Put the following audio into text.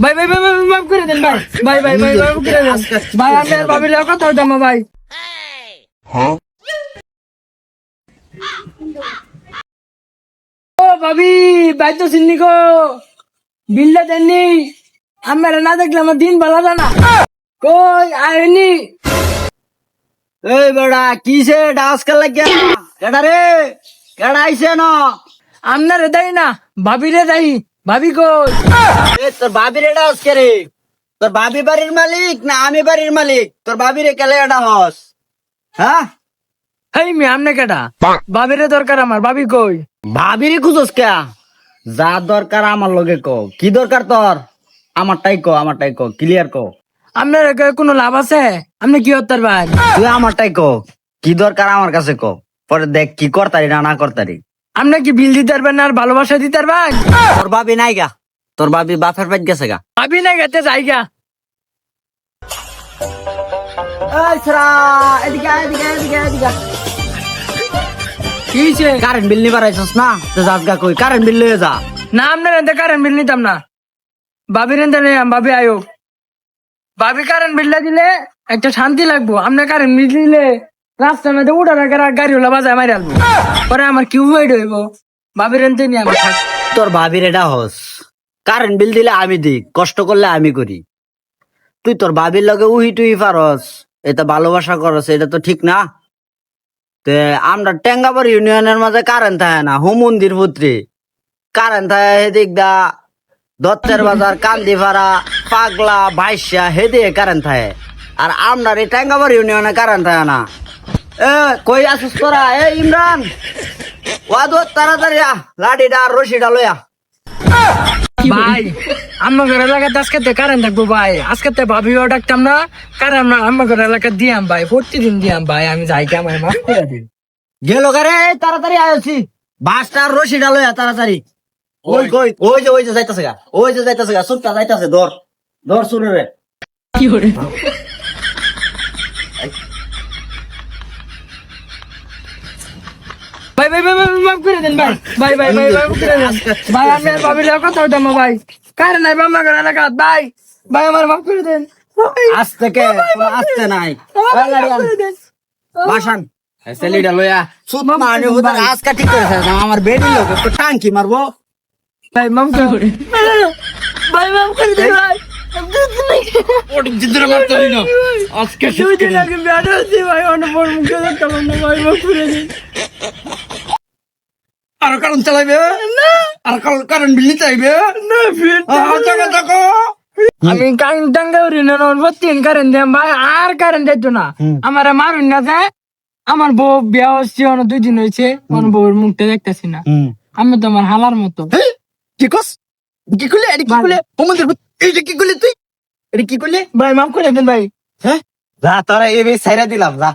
ভাই ভাই ভাই ভাই মাফ করে দেন ভাই ভাই ভাই ভাই মাফ করে দেন ভাই আমি আর ভাবির লগে কথা হইতাম না ভাই। ও ভাবি ভাই তো চিন্নি গো বিলটা দেননি আমার না দেখলে আমার দিন ভালো যায় না। কই আইনি এই বেড়া কিসে ডান্স খেলা লাগিয়া কেডা রে কেডা আইছে না আপনারে দেই না ভাবিরে দেই ভাবি কই এ তোর ভাবির এটা হচ্ছে রে তোর ভাবি বাড়ির মালিক না আমি বাড়ির মালিক তোর ভাবিরে কেলে এটা হস হ্যাঁ হেই মি আমনে কেডা ভাবিরে দরকার আমার ভাবি কই ভাবিরে খুঁজস কে যা দরকার আমার লগে ক কি দরকার তোর আমারটাই ক ক্লিয়ার ক আপনার কোনো লাভ আছে আপনি কি হত্যার ভাই তুই আমারটাই ক কি দরকার আমার কাছে ক পরে দেখ কি করতারি না না করতারি আপনি কি বিল দিতে পারবেন না আর ভালোবাসা দিতে পারবেন? তোর ভাবি নাই গা তোর ভাবি বাপের পেট গেছে গা ভাবি না গেতে যাইগা এই ছড়া এদিকে আয়, এদিকে আয়, এদিকে আয়, এদিকে আয়। কি হইছে? কারেন্ট বিল নিবার আইছস না তো যাসগা কই কারেন্ট বিল লয়ে যা না আপনার এতে কারেন্ট বিল নিতাম না ভাবির এতে নেই ভাবি আয়ো ভাবি কারেন্ট বিলটা দিলে একটা শান্তি লাগবো আপনার কারেন্ট বিল দিলে রাস্তার মধ্যে উঠার আগে গাড়ি হলো বাজায় মারি আলবো পরে আমার কি ওয়েট হইব ভাবির এতে নিয়ে আমি থাক তোর ভাবির এটা হস কারেন্ট বিল দিলে আমি দিই কষ্ট করলে আমি করি তুই তোর ভাবির লগে উহি টুহি পারস এটা ভালোবাসা করস এটা তো ঠিক না তে আমরা টেঙ্গাবার ইউনিয়নের মাঝে কারেন্ট থাকে না হোম মন্দির পুত্রে কারেন্ট থাকে হেদিক দা দত্তের বাজার কান্দিপাড়া পাগলা বাইশা হেদিকে কারেন্ট থাকে আর আমরা এই টেঙ্গাবার ইউনিয়নে কারেন্ট থাকে না এ কই আসিস তোরা এ ইমরান ওয়াদ তাড়াতাড়ি আ লাঠিটা আর রশিটা লইয়া ভাই আমার ঘর এলাকাতে আজকে কারেন্ট থাকবো ভাই আজকে ভাবিও ডাকতাম না কারণ আমার ঘর এলাকা দিয়াম ভাই প্রতিদিন দিয়াম ভাই আমি যাই কে আমার মাফ করে দিন গেল গারে তাড়াতাড়ি আয়োছি বাসটা আর রশিটা লইয়া তাড়াতাড়ি ওই যে যাইতাছে গা সুটটা যাইতাছে ধর শুনে রে কি করে ভাই ভাই ভাই ভাই মাফ করে দেন ভাই ভাই ভাই ভাই মাফ করে দেন ভাই আমি আর ভাবির লগে কথা হইতাম না ভাই কারেন্ট নাই আমার ঘর এলাকা ভাই ভাই আমার মাফ করে দেন আজ থেকে আসতে নাই বাসান সেলিডা লইয়া সুত মানে হুদা আজকা ঠিক করে আমার বেডি লোক একটু টাঙ্কি মারবো ভাই মাফ করে ভাই মাফ করে দেন ভাই ওটি জিদ্র মারতে হই না আজকে দুই দিন আগে ব্যাটা হচ্ছে ভাই অনেক বড় মুখে দেখতাম না ভাই মাফ করে দেন আর কারণ চালাইবে আর কারণ বিল চাইবে না ফির আমি টাঙ্গা উড়ি না তিন কারেন্ট দিলাম ভাই আর কারেন্ট দিত না আমার মারুন না যায় আমার বউ বিয়া হচ্ছে অনেক 2 দিন হয়েছে আমার বউর মুখটা দেখতেছি না আমি তো আমার হালার মতো কি কস কি করলে এডি কি করলে হোমন্দির এই যে কি করলে তুই এডি কি করলে ভাই মাফ করে দেন ভাই হ্যাঁ যা তোরা এই সাইরা দিলাম যা